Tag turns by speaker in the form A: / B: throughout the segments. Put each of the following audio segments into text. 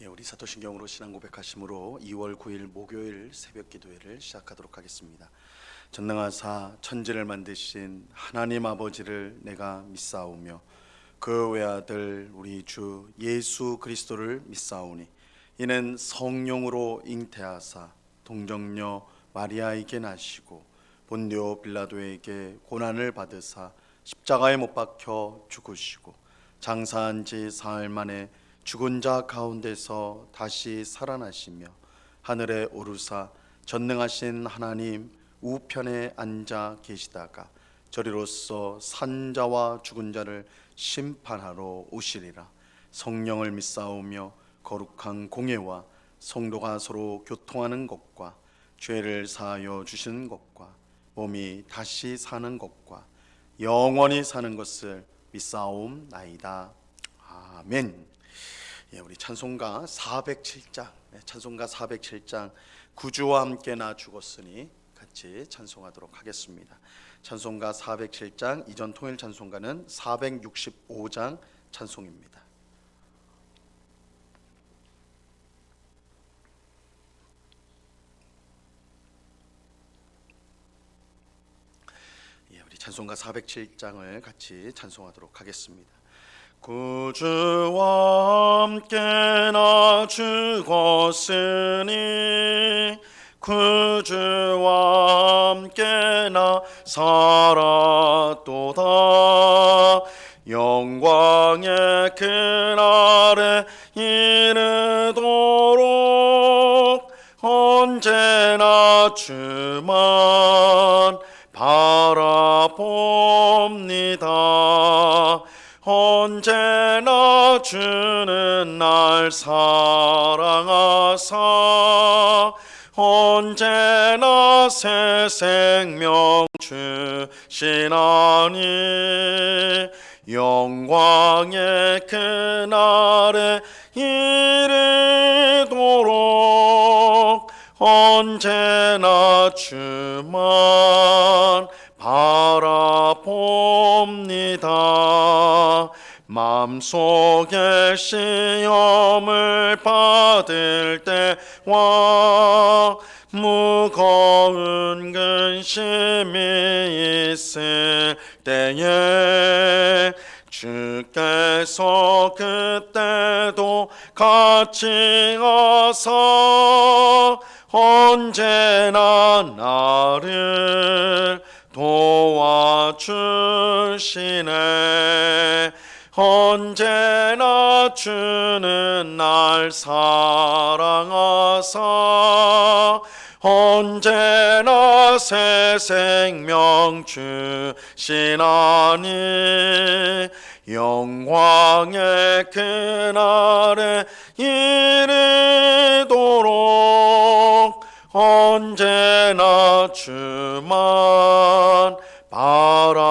A: 우리 사도신경으로 신앙 고백하심으로 2월 9일 목요일 새벽 기도회를 시작하도록 하겠습니다. 전능하사 천지를 만드신 하나님 아버지를 내가 믿사오며 그 외아들 우리 주 예수 그리스도를 믿사오니 이는 성령으로 잉태하사 동정녀 마리아에게 나시고 본디오 빌라도에게 고난을 받으사 십자가에 못 박혀 죽으시고 장사한 지 사흘 만에 죽은 자 가운데서 다시 살아나시며 하늘에 오르사 전능하신 하나님 우편에 앉아 계시다가 저리로서 산 자와 죽은 자를 심판하러 오시리라. 성령을 믿사오며 거룩한 공예와 성도가 서로 교통하는 것과 죄를 사하여 주시는 것과 몸이 다시 사는 것과 영원히 사는 것을 믿사옵나이다. 아멘. 우리 찬송가 407장 구주와 함께 나 죽었으니 같이 찬송하도록 하겠습니다. 찬송가 407장, 이전 통일 찬송가는 465장 찬송입니다. 우리 찬송가 407장을 같이 찬송하도록 하겠습니다. 구주와 함께 나 죽었으니 구주와 함께 나 살았도다. 영광의 그날에 이르도록 언제나 주만 바라봅니다. 언제나 주는 날 사랑하사 언제나 새 생명 주시나니 영광의 그날에 이르도록 언제나 주만 바라봅니다. 마음속에 시험을 받을 때와 무거운 근심이 있을 때에 주께서 그때도 같이 가사 언제나 나를 도와주시네. 언제나 주는 날 사랑하사 언제나 새 생명 주시나니 영광의 그날에 이르도록 언제나 주만 바라봅니다.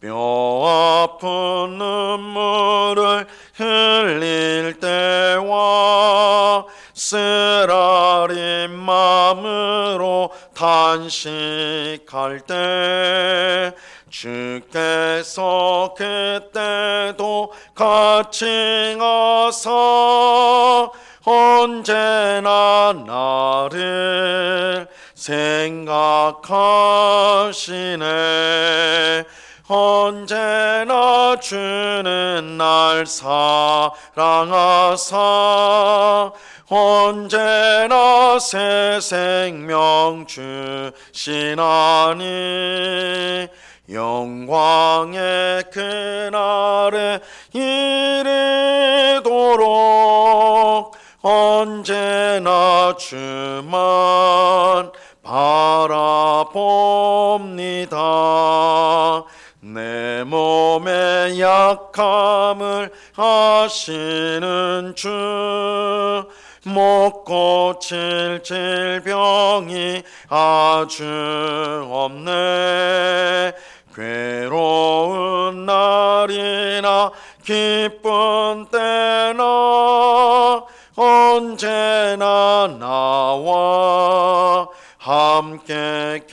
A: 뼈 아픈 눈물을 흘릴 때와 쓰라린 마음으로 탄식할 때 주께서 그때도 같이 가사 언제나 나를 생각하시네. 언제나 주는 날 사랑하사 언제나 새 생명 주시나니 영광의 그날에 이르도록 언제나 주만 바라봅니다. 내 몸의 약함을 아시는 주 못 고칠 질병이 아주 없네. 괴로운 날이나 기쁜 때나 언제나 나와 함께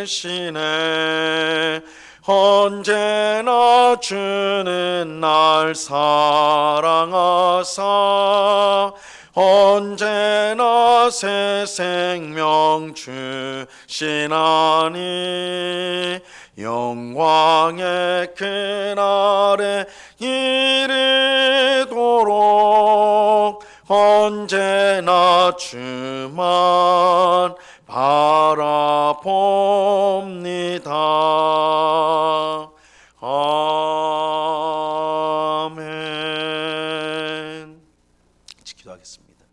A: 계시네. 언제나 주는 날 사랑하사 언제나 새 생명 주시나니 영광의 그날에 이르도록 언제나 주만 바라봅니다. 아멘. 기도하겠습니다.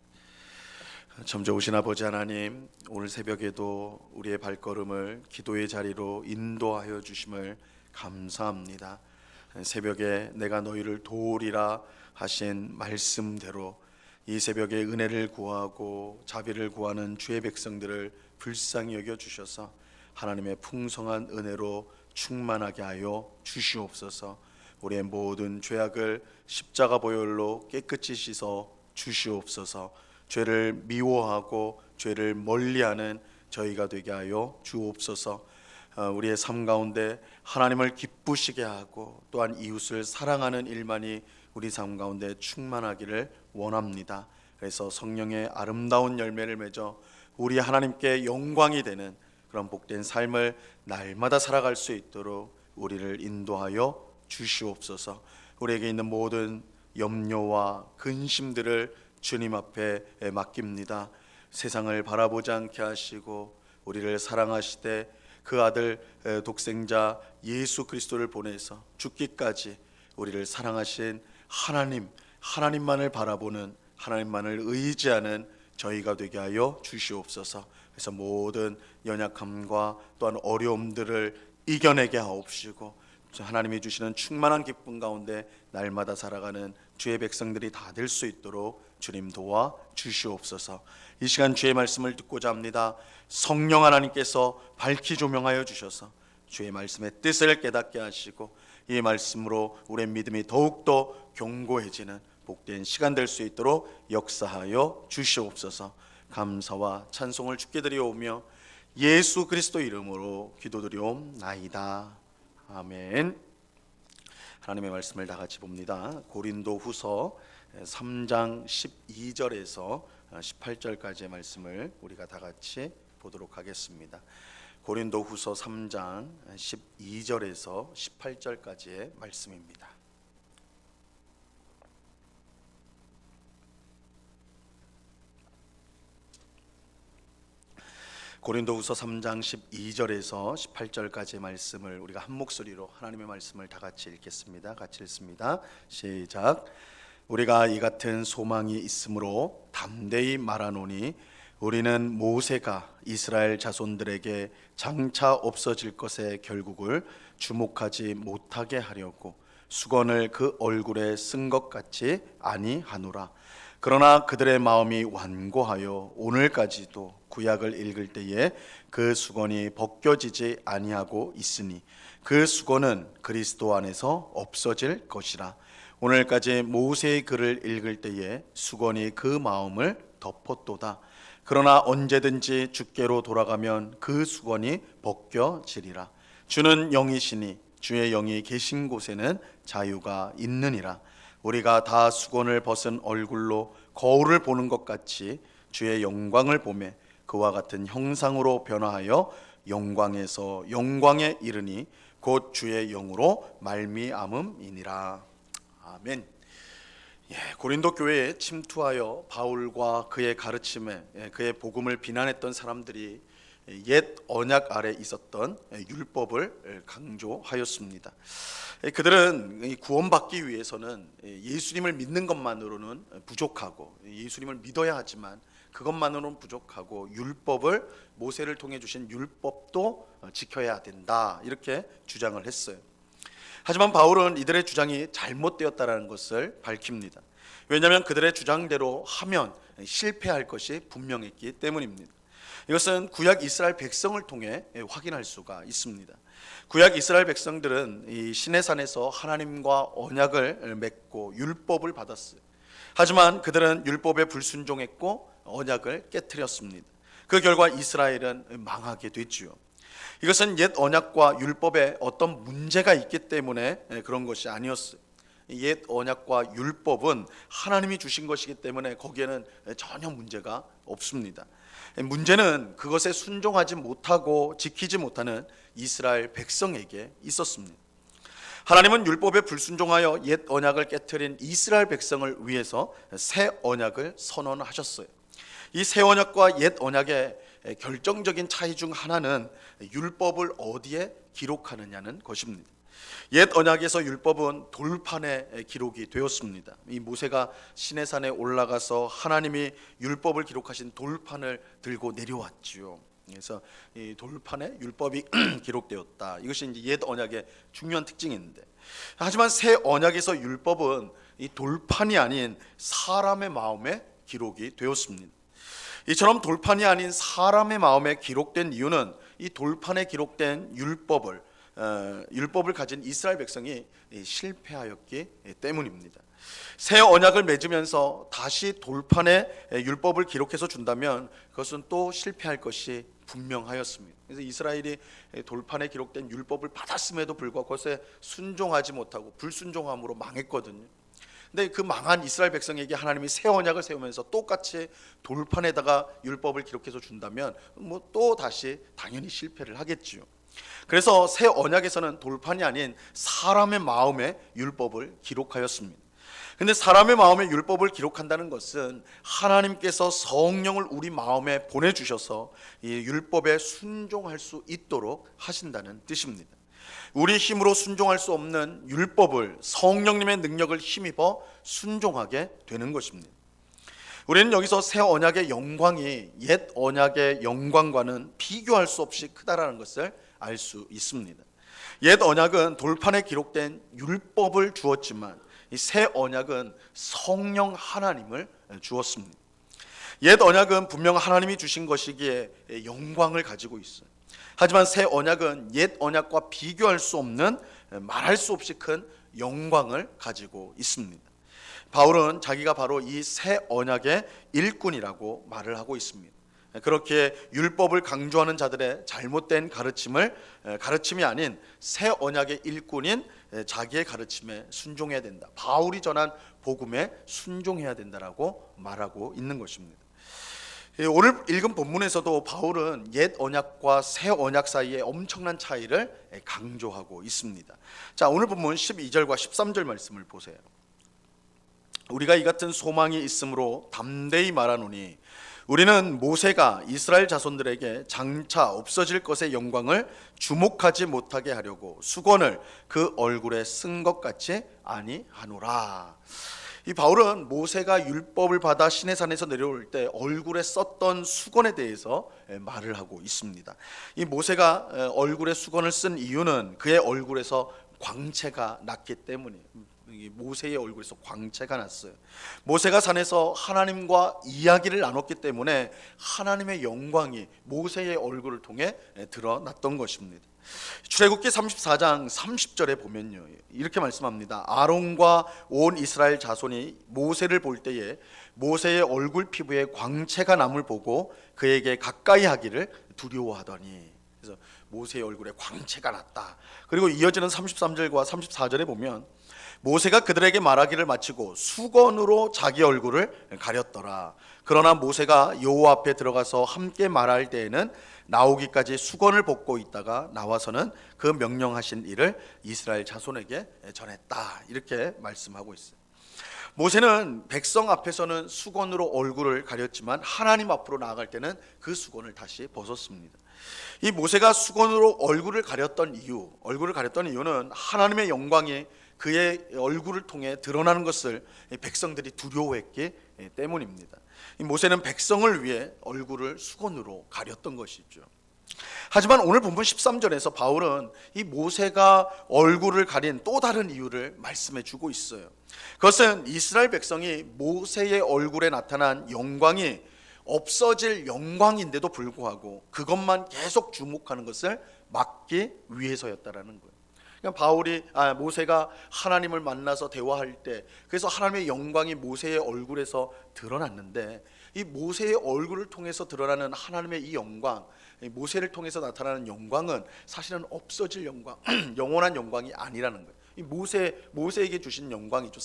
A: 참 좋으신 아버지 하나님, 오늘 새벽에도 우리의 발걸음을 기도의 자리로 인도하여 주심을 감사합니다. 새벽에 내가 너희를 도우리라 하신 말씀대로 이 새벽에 은혜를 구하고 자비를 구하는 주의 백성들을 불쌍히 여겨 주셔서 하나님의 풍성한 은혜로 충만하게 하여 주시옵소서. 우리의 모든 죄악을 십자가 보혈로 깨끗이 씻어 주시옵소서. 죄를 미워하고 죄를 멀리하는 저희가 되게 하여 주옵소서. 우리의 삶 가운데 하나님을 기쁘시게 하고 또한 이웃을 사랑하는 일만이 우리 삶 가운데 충만하기를 원합니다. 그래서 성령의 아름다운 열매를 맺어 우리 하나님께 영광이 되는 그런 복된 삶을 날마다 살아갈 수 있도록 우리를 인도하여 주시옵소서. 우리에게 있는 모든 염려와 근심들을 주님 앞에 맡깁니다. 세상을 바라보지 않게 하시고 우리를 사랑하시되 그 아들 독생자 예수 그리스도를 보내서 죽기까지 우리를 사랑하신 하나님만을 바라보는, 하나님만을 의지하는 저희가 되게 하여 주시옵소서. 그래서 모든 연약함과 또한 어려움들을 이겨내게 하옵시고 하나님이 주시는 충만한 기쁨 가운데 날마다 살아가는 주의 백성들이 다 될 수 있도록 주님 도와 주시옵소서. 이 시간 주의 말씀을 듣고자 합니다. 성령 하나님께서 밝히 조명하여 주셔서 주의 말씀의 뜻을 깨닫게 하시고 이 말씀으로 우리의 믿음이 더욱더 견고해지는 복된 시간 될 수 있도록 역사하여 주시옵소서. 감사와 찬송을 주께 드리오며 예수 그리스도 이름으로 기도드리옵나이다. 아멘. 하나님의 말씀을 다 같이 봅니다. 고린도후서 3장 12절에서 18절까지의 말씀을 우리가 다 같이 보도록 하겠습니다. 고린도후서 3장 12절에서 18절까지의 말씀입니다. 고린도후서 3장 12절에서 18절까지의 말씀을 우리가 한 목소리로 하나님의 말씀을 다 같이 읽겠습니다. 같이 읽습니다. 시작. 우리가 이 같은 소망이 있으므로 담대히 말하노니 우리는 모세가 이스라엘 자손들에게 장차 없어질 것의 결국을 주목하지 못하게 하려고 수건을 그 얼굴에 쓴 것 같이 아니하노라. 그러나 그들의 마음이 완고하여 오늘까지도 구약을 읽을 때에 그 수건이 벗겨지지 아니하고 있으니 그 수건은 그리스도 안에서 없어질 것이라. 오늘까지 모세의 글을 읽을 때에 수건이 그 마음을 덮었도다. 그러나 언제든지 주께로 돌아가면 그 수건이 벗겨지리라. 주는 영이시니 주의 영이 계신 곳에는 자유가 있느니라. 우리가 다 수건을 벗은 얼굴로 거울을 보는 것 같이 주의 영광을 보매 그와 같은 형상으로 변화하여 영광에서 영광에 이르니 곧 주의 영으로 말미암음이니라. 아멘. 고린도 교회에 침투하여 바울과 그의 가르침에 그의 복음을 비난했던 사람들이 옛 언약 아래 있었던 율법을 강조하였습니다. 그들은 구원받기 위해서는 예수님을 믿는 것만으로는 부족하고 예수님을 믿어야 하지만 그것만으로는 부족하고 율법을 모세를 통해 주신 율법도 지켜야 된다 이렇게 주장을 했어요. 하지만 바울은 이들의 주장이 잘못되었다는 것을 밝힙니다. 왜냐하면 그들의 주장대로 하면 실패할 것이 분명했기 때문입니다. 이것은 구약 이스라엘 백성을 통해 확인할 수가 있습니다. 구약 이스라엘 백성들은 이 시내산에서 하나님과 언약을 맺고 율법을 받았어요. 하지만 그들은 율법에 불순종했고 언약을 깨뜨렸습니다. 그 결과 이스라엘은 망하게 됐지요. 이것은 옛 언약과 율법에 어떤 문제가 있기 때문에 그런 것이 아니었어요. 옛 언약과 율법은 하나님이 주신 것이기 때문에 거기에는 전혀 문제가 없습니다. 문제는 그것에 순종하지 못하고 지키지 못하는 이스라엘 백성에게 있었습니다. 하나님은 율법에 불순종하여 옛 언약을 깨뜨린 이스라엘 백성을 위해서 새 언약을 선언하셨어요. 이 새 언약과 옛 언약의 결정적인 차이 중 하나는 율법을 어디에 기록하느냐는 것입니다. 옛 언약에서 율법은 돌판에 기록이 되었습니다. 이 모세가 시내산에 올라가서 하나님이 율법을 기록하신 돌판을 들고 내려왔지요. 그래서 이 돌판에 율법이 기록되었다. 이것이 이제 옛 언약의 중요한 특징인데, 하지만 새 언약에서 율법은 이 돌판이 아닌 사람의 마음에 기록이 되었습니다. 이처럼 돌판이 아닌 사람의 마음에 기록된 이유는 이 돌판에 기록된 율법을 가진 이스라엘 백성이 실패하였기 때문입니다. 새 언약을 맺으면서 다시 돌판에 율법을 기록해서 준다면 그것은 또 실패할 것이 분명하였습니다. 그래서 이스라엘이 돌판에 기록된 율법을 받았음에도 불구하고 그것에 순종하지 못하고 불순종함으로 망했거든요. 근데 그 망한 이스라엘 백성에게 하나님이 새 언약을 세우면서 똑같이 돌판에다가 율법을 기록해서 준다면 또 다시 당연히 실패를 하겠지요. 그래서 새 언약에서는 돌판이 아닌 사람의 마음에 율법을 기록하였습니다. 근데 사람의 마음에 율법을 기록한다는 것은 하나님께서 성령을 우리 마음에 보내주셔서 이 율법에 순종할 수 있도록 하신다는 뜻입니다. 우리 힘으로 순종할 수 없는 율법을 성령님의 능력을 힘입어 순종하게 되는 것입니다. 우리는 여기서 새 언약의 영광이 옛 언약의 영광과는 비교할 수 없이 크다라는 것을 알 수 있습니다. 옛 언약은 돌판에 기록된 율법을 주었지만 이 새 언약은 성령 하나님을 주었습니다. 옛 언약은 분명 하나님이 주신 것이기에 영광을 가지고 있어요. 하지만 새 언약은 옛 언약과 비교할 수 없는, 말할 수 없이 큰 영광을 가지고 있습니다. 바울은 자기가 바로 이 새 언약의 일꾼이라고 말을 하고 있습니다. 그렇게 율법을 강조하는 자들의 잘못된 가르침이 아닌 새 언약의 일꾼인 자기의 가르침에 순종해야 된다. 바울이 전한 복음에 순종해야 된다라고 말하고 있는 것입니다. 오늘 읽은 본문에서도 바울은 옛 언약과 새 언약 사이에 엄청난 차이를 강조하고 있습니다. 자, 오늘 본문 12절과 13절 말씀을 보세요. 우리가 이 같은 소망이 있으므로 담대히 말하노니 우리는 모세가 이스라엘 자손들에게 장차 없어질 것의 영광을 주목하지 못하게 하려고 수건을 그 얼굴에 쓴 것 같이 아니하노라. 이 바울은 모세가 율법을 받아 시내산에서 내려올 때 얼굴에 썼던 수건에 대해서 말을 하고 있습니다. 이 모세가 얼굴에 수건을 쓴 이유는 그의 얼굴에서 광채가 났기 때문이에요. 모세의 얼굴에서 광채가 났어요. 모세가 산에서 하나님과 이야기를 나눴기 때문에 하나님의 영광이 모세의 얼굴을 통해 드러났던 것입니다. 출애굽기 34장 30절에 보면요, 이렇게 말씀합니다. 아론과 온 이스라엘 자손이 모세를 볼 때에 모세의 얼굴 피부에 광채가 남을 보고 그에게 가까이 하기를 두려워하더니, 그래서 모세의 얼굴에 광채가 났다. 그리고 이어지는 33절과 34절에 보면 모세가 그들에게 말하기를 마치고 수건으로 자기 얼굴을 가렸더라. 그러나 모세가 여호와 앞에 들어가서 함께 말할 때에는 나오기까지 수건을 벗고 있다가 나와서는 그 명령하신 일을 이스라엘 자손에게 전했다. 이렇게 말씀하고 있어요. 모세는 백성 앞에서는 수건으로 얼굴을 가렸지만 하나님 앞으로 나아갈 때는 그 수건을 다시 벗었습니다. 이 모세가 수건으로 얼굴을 가렸던 이유는 하나님의 영광이 그의 얼굴을 통해 드러나는 것을 백성들이 두려워했기 때문입니다. 모세는 백성을 위해 얼굴을 수건으로 가렸던 것이죠. 하지만 오늘 본문 13절에서 바울은 이 모세가 얼굴을 가린 또 다른 이유를 말씀해 주고 있어요. 그것은 이스라엘 백성이 모세의 얼굴에 나타난 영광이 없어질 영광인데도 불구하고 그것만 계속 주목하는 것을 막기 위해서였다라는 거예요. 그러니까 모세가 하나님을 만나서 대화할 때, 그래서 하나님의 영광이 모세의 얼굴에서 드러났는데, 이 모세의 얼굴을 통해서 드러나는 하나님의 이 영광, 모세를 통해서 나타나는 영광은 사실은 없어질 영광, 영원한 영광이 아니라는 거예요. 이 모세에게 주신 영광이죠.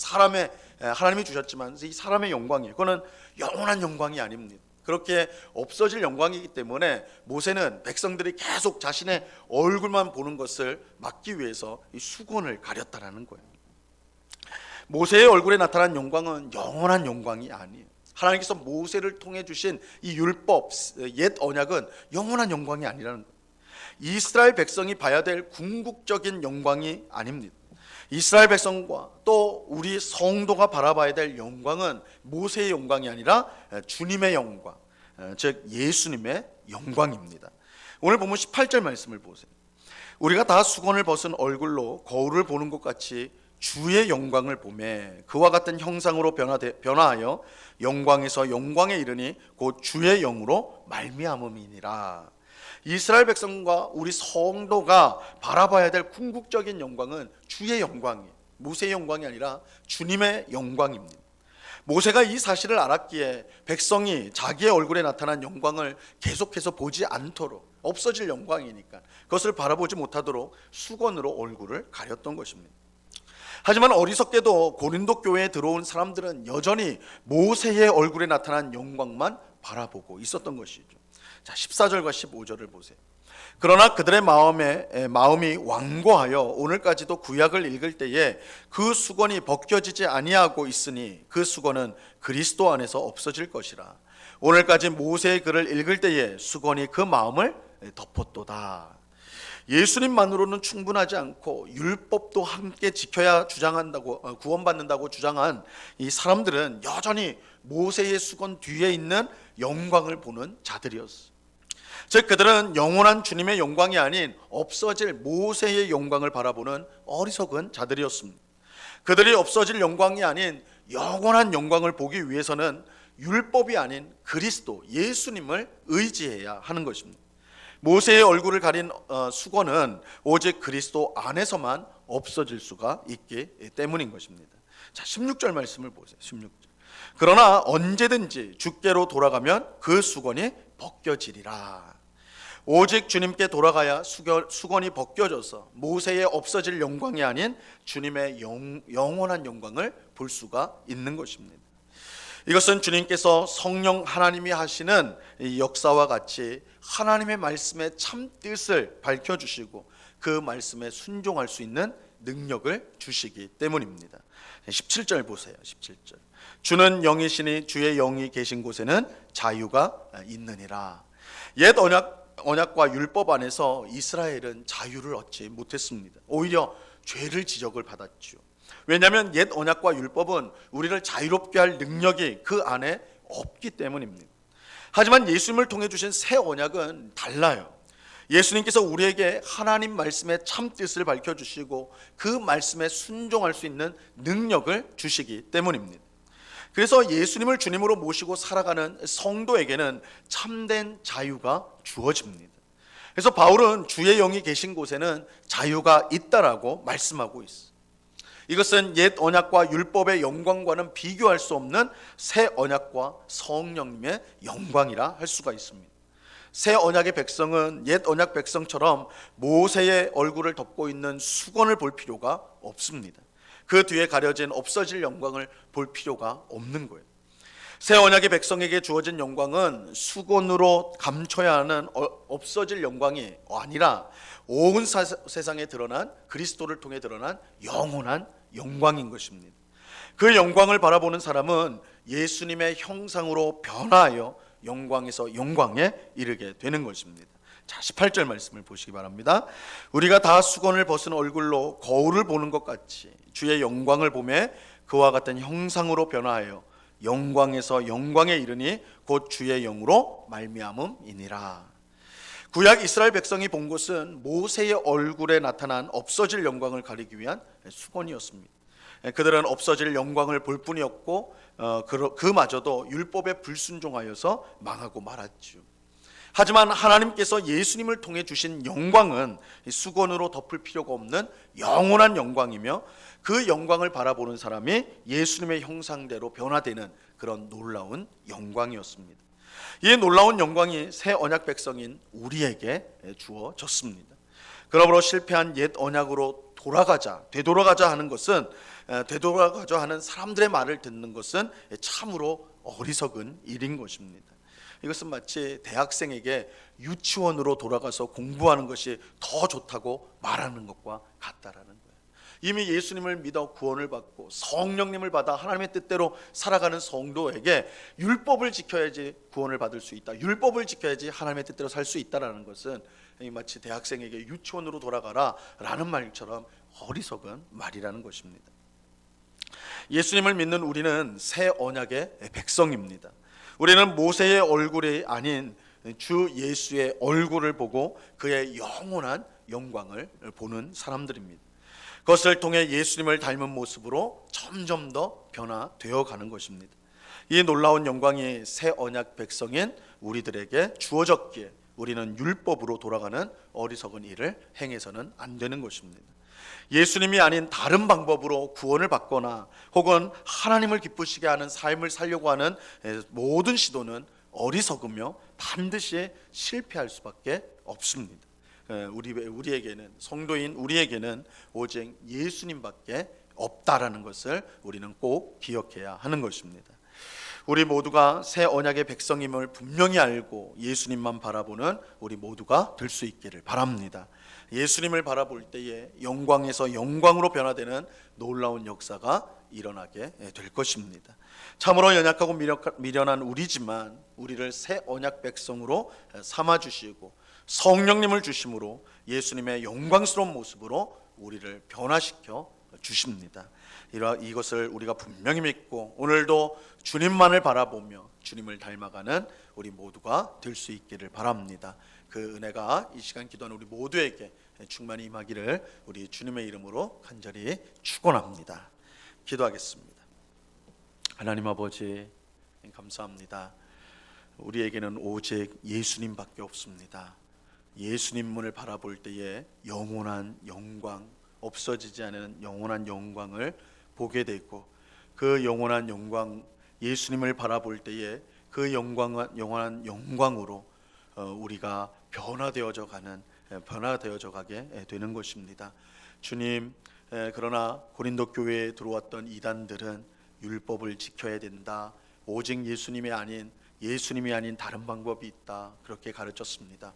A: 하나님이 주셨지만 이 사람의 영광이에요. 그거는 영원한 영광이 아닙니다. 그렇게 없어질 영광이기 때문에 모세는 백성들이 계속 자신의 얼굴만 보는 것을 막기 위해서 이 수건을 가렸다라는 거예요. 모세의 얼굴에 나타난 영광은 영원한 영광이 아니에요. 하나님께서 모세를 통해 주신 이 율법, 옛 언약은 영원한 영광이 아니라는 거예요. 이스라엘 백성이 봐야 될 궁극적인 영광이 아닙니다. 이스라엘 백성과 또 우리 성도가 바라봐야 될 영광은 모세의 영광이 아니라 주님의 영광, 즉 예수님의 영광입니다. 오늘 본문 18절 말씀을 보세요. 우리가 다 수건을 벗은 얼굴로 거울을 보는 것 같이 주의 영광을 보매 그와 같은 형상으로 변화하여 영광에서 영광에 이르니 곧 주의 영으로 말미암음이니라. 이스라엘 백성과 우리 성도가 바라봐야 될 궁극적인 영광은 주의 영광이에요. 모세의 영광이 아니라 주님의 영광입니다. 모세가 이 사실을 알았기에 백성이 자기의 얼굴에 나타난 영광을 계속해서 보지 않도록, 없어질 영광이니까 그것을 바라보지 못하도록 수건으로 얼굴을 가렸던 것입니다. 하지만 어리석게도 고린도 교회에 들어온 사람들은 여전히 모세의 얼굴에 나타난 영광만 바라보고 있었던 것이죠. 자, 14절과 15절을 보세요. 그러나 그들의 마음이 완고하여 오늘까지도 구약을 읽을 때에 그 수건이 벗겨지지 아니하고 있으니 그 수건은 그리스도 안에서 없어질 것이라. 오늘까지 모세의 글을 읽을 때에 수건이 그 마음을 덮었도다. 예수님만으로는 충분하지 않고 율법도 함께 지켜야 구원받는다고 주장한 이 사람들은 여전히 모세의 수건 뒤에 있는 영광을 보는 자들이었어요. 즉 그들은 영원한 주님의 영광이 아닌 없어질 모세의 영광을 바라보는 어리석은 자들이었습니다. 그들이 없어질 영광이 아닌 영원한 영광을 보기 위해서는 율법이 아닌 그리스도 예수님을 의지해야 하는 것입니다. 모세의 얼굴을 가린 수건은 오직 그리스도 안에서만 없어질 수가 있기 때문인 것입니다. 자, 16절 말씀을 보세요. 16절. 그러나 언제든지 주께로 돌아가면 그 수건이 벗겨지리라. 오직 주님께 돌아가야 수건이 벗겨져서 모세의 없어질 영광이 아닌 주님의 영원한 영광을 볼 수가 있는 것입니다. 이것은 주님께서 성령 하나님이 하시는 이 역사와 같이 하나님의 말씀의 참 뜻을 밝혀주시고 그 말씀에 순종할 수 있는 능력을 주시기 때문입니다. 17절 보세요. 17절. 주는 영이시니 주의 영이 계신 곳에는 자유가 있느니라. 옛 언약과 율법 안에서 이스라엘은 자유를 얻지 못했습니다. 오히려 죄를 지적을 받았죠. 왜냐하면 옛 언약과 율법은 우리를 자유롭게 할 능력이 그 안에 없기 때문입니다. 하지만 예수님을 통해 주신 새 언약은 달라요. 예수님께서 우리에게 하나님 말씀의 참 뜻을 밝혀주시고 그 말씀에 순종할 수 있는 능력을 주시기 때문입니다. 그래서 예수님을 주님으로 모시고 살아가는 성도에게는 참된 자유가 주어집니다. 그래서 바울은 주의 영이 계신 곳에는 자유가 있다라고 말씀하고 있어요. 이것은 옛 언약과 율법의 영광과는 비교할 수 없는 새 언약과 성령님의 영광이라 할 수가 있습니다. 새 언약의 백성은 옛 언약 백성처럼 모세의 얼굴을 덮고 있는 수건을 볼 필요가 없습니다. 그 뒤에 가려진 없어질 영광을 볼 필요가 없는 거예요. 새 언약의 백성에게 주어진 영광은 수건으로 감춰야 하는 없어질 영광이 아니라 온 세상에 드러난 그리스도를 통해 드러난 영원한 영광인 것입니다. 그 영광을 바라보는 사람은 예수님의 형상으로 변화하여 영광에서 영광에 이르게 되는 것입니다. 자, 18절 말씀을 보시기 바랍니다. 우리가 다 수건을 벗은 얼굴로 거울을 보는 것 같이 주의 영광을 보매 그와 같은 형상으로 변화하여 영광에서 영광에 이르니 곧 주의 영으로 말미암음이니라. 구약 이스라엘 백성이 본 것은 모세의 얼굴에 나타난 없어질 영광을 가리기 위한 수건이었습니다. 그들은 없어질 영광을 볼 뿐이었고 그마저도 율법에 불순종하여서 망하고 말았죠. 하지만 하나님께서 예수님을 통해 주신 영광은 수건으로 덮을 필요가 없는 영원한 영광이며, 그 영광을 바라보는 사람이 예수님의 형상대로 변화되는 그런 놀라운 영광이었습니다. 이 놀라운 영광이 새 언약 백성인 우리에게 주어졌습니다. 그러므로 실패한 옛 언약으로 되돌아가자 하는 것은, 되돌아가자 하는 사람들의 말을 듣는 것은 참으로 어리석은 일인 것입니다. 이것은 마치 대학생에게 유치원으로 돌아가서 공부하는 것이 더 좋다고 말하는 것과 같다라는 거예요. 이미 예수님을 믿어 구원을 받고 성령님을 받아 하나님의 뜻대로 살아가는 성도에게 율법을 지켜야지 구원을 받을 수 있다, 율법을 지켜야지 하나님의 뜻대로 살 수 있다라는 것은 마치 대학생에게 유치원으로 돌아가라 라는 말처럼 어리석은 말이라는 것입니다. 예수님을 믿는 우리는 새 언약의 백성입니다. 우리는 모세의 얼굴이 아닌 주 예수의 얼굴을 보고 그의 영원한 영광을 보는 사람들입니다. 그것을 통해 예수님을 닮은 모습으로 점점 더 변화되어 가는 것입니다. 이 놀라운 영광이 새 언약 백성인 우리들에게 주어졌기에 우리는 율법으로 돌아가는 어리석은 일을 행해서는 안 되는 것입니다. 예수님이 아닌 다른 방법으로 구원을 받거나 혹은 하나님을 기쁘시게 하는 삶을 살려고 하는 모든 시도는 어리석으며 반드시 실패할 수밖에 없습니다. 우리에게는, 성도인 우리에게는 오직 예수님밖에 없다라는 것을 우리는 꼭 기억해야 하는 것입니다. 우리 모두가 새 언약의 백성임을 분명히 알고 예수님만 바라보는 우리 모두가 될 수 있기를 바랍니다. 예수님을 바라볼 때에 영광에서 영광으로 변화되는 놀라운 역사가 일어나게 될 것입니다. 참으로 연약하고 미련한 우리지만 우리를 새 언약 백성으로 삼아주시고 성령님을 주심으로 예수님의 영광스러운 모습으로 우리를 변화시켜 주십니다. 이것을 우리가 분명히 믿고 오늘도 주님만을 바라보며 주님을 닮아가는 우리 모두가 될 수 있기를 바랍니다. 그 은혜가 이 시간 기도하는 우리 모두에게 충만히 임하기를 우리 주님의 이름으로 간절히 축원합니다. 기도하겠습니다. 하나님 아버지, 감사합니다. 우리에게는 오직 예수님밖에 없습니다. 예수님만을 바라볼 때에 영원한 영광, 없어지지 않은 영원한 영광을 보게 되고, 그 영원한 영광, 예수님을 바라볼 때에 그 영원한 영광으로 우리가 변화되어져 가게 되는 것입니다. 주님, 그러나 고린도 교회에 들어왔던 이단들은 율법을 지켜야 된다, 오직 예수님이 아닌 다른 방법이 있다, 그렇게 가르쳤습니다.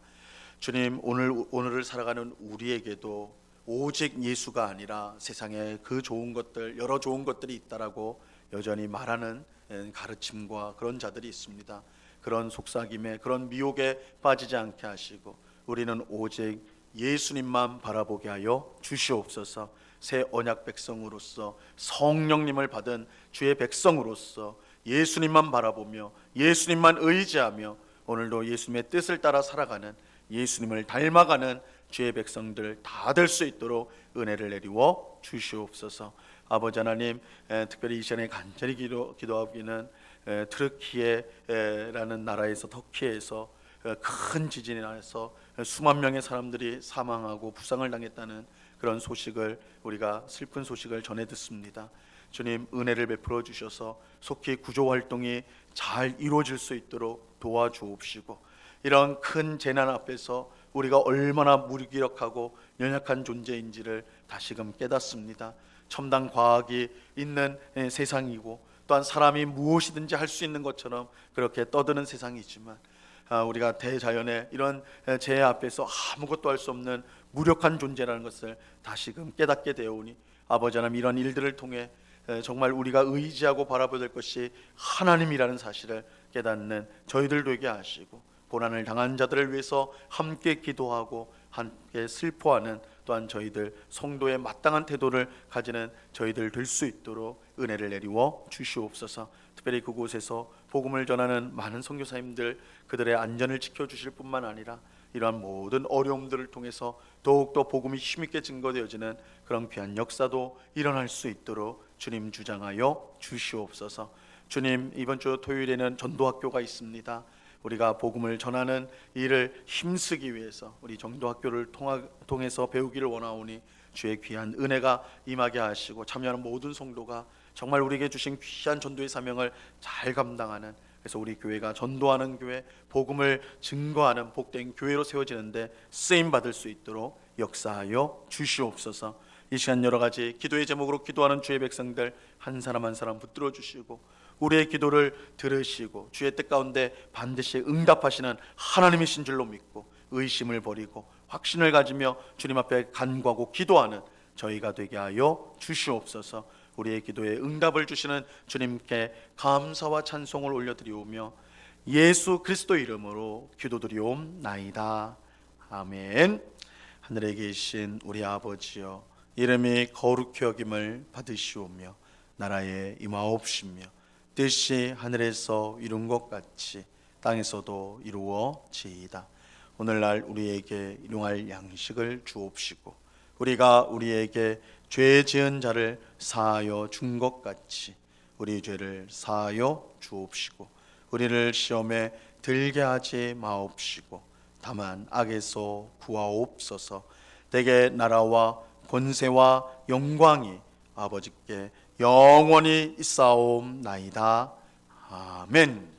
A: 주님, 오늘을 살아가는 우리에게도 오직 예수가 아니라 세상에 그 좋은 것들, 여러 좋은 것들이 있다라고 여전히 말하는 가르침과 그런 자들이 있습니다. 그런 속삭임에, 그런 미혹에 빠지지 않게 하시고 우리는 오직 예수님만 바라보게 하여 주시옵소서. 새 언약 백성으로서, 성령님을 받은 주의 백성으로서 예수님만 바라보며 예수님만 의지하며 오늘도 예수님의 뜻을 따라 살아가는, 예수님을 닮아가는 주의 백성들 다 될 수 있도록 은혜를 내리워 주시옵소서. 아버지 하나님, 특별히 이 시간에 간절히 기도하기는 트르키에라는 나라에서, 터키에서 큰 지진이 나서 수만 명의 사람들이 사망하고 부상을 당했다는 그런 소식을, 우리가 슬픈 소식을 전해 듣습니다. 주님, 은혜를 베풀어 주셔서 속히 구조 활동이 잘 이루어질 수 있도록 도와주옵시고, 이런 큰 재난 앞에서 우리가 얼마나 무기력하고 연약한 존재인지를 다시금 깨닫습니다. 첨단 과학이 있는 세상이고 또한 사람이 무엇이든지 할 수 있는 것처럼 그렇게 떠드는 세상이지만 우리가 대자연의 이런 재해 앞에서 아무것도 할 수 없는 무력한 존재라는 것을 다시금 깨닫게 되오니, 아버지 하나님, 이런 일들을 통해 정말 우리가 의지하고 바라봐야 될 것이 하나님이라는 사실을 깨닫는 저희들 되게 하시고, 고난을 당한 자들을 위해서 함께 기도하고 함께 슬퍼하는 또한 저희들 성도의 마땅한 태도를 가지는 저희들 될 수 있도록 은혜를 내리워 주시옵소서. 특별히 그곳에서 복음을 전하는 많은 선교사님들, 그들의 안전을 지켜주실 뿐만 아니라 이러한 모든 어려움들을 통해서 더욱더 복음이 힘있게 증거되어지는 그런 귀한 역사도 일어날 수 있도록 주님 주장하여 주시옵소서. 주님, 이번 주 토요일에는 전도학교가 있습니다. 우리가 복음을 전하는 일을 힘쓰기 위해서 우리 정도학교를 통해서 배우기를 원하오니 주의 귀한 은혜가 임하게 하시고 참여하는 모든 성도가 정말 우리에게 주신 귀한 전도의 사명을 잘 감당하는, 그래서 우리 교회가 전도하는 교회, 복음을 증거하는 복된 교회로 세워지는데 쓰임 받을 수 있도록 역사하여 주시옵소서. 이 시간 여러 가지 기도의 제목으로 기도하는 주의 백성들 한 사람 한 사람 붙들어 주시고 우리의 기도를 들으시고 주의 뜻 가운데 반드시 응답하시는 하나님이신 줄로 믿고 의심을 버리고 확신을 가지며 주님 앞에 간구하고 기도하는 저희가 되게 하여 주시옵소서. 우리의 기도에 응답을 주시는 주님께 감사와 찬송을 올려드리오며 예수 그리스도 이름으로 기도드리옵나이다. 아멘. 하늘에 계신 우리 아버지여, 이름이 거룩히 여김을 받으시오며 나라에 임하옵시며 뜻이 하늘에서 이룬 것 같이 땅에서도 이루어지이다. 오늘날 우리에게 일용할 양식을 주옵시고 우리가 우리에게 죄 지은 자를 사하여 준 것 같이 우리 죄를 사하여 주옵시고 우리를 시험에 들게 하지 마옵시고 다만 악에서 구하옵소서. 대개 나라와 권세와 영광이 아버지께 영원히 있사옵나이다. 아멘.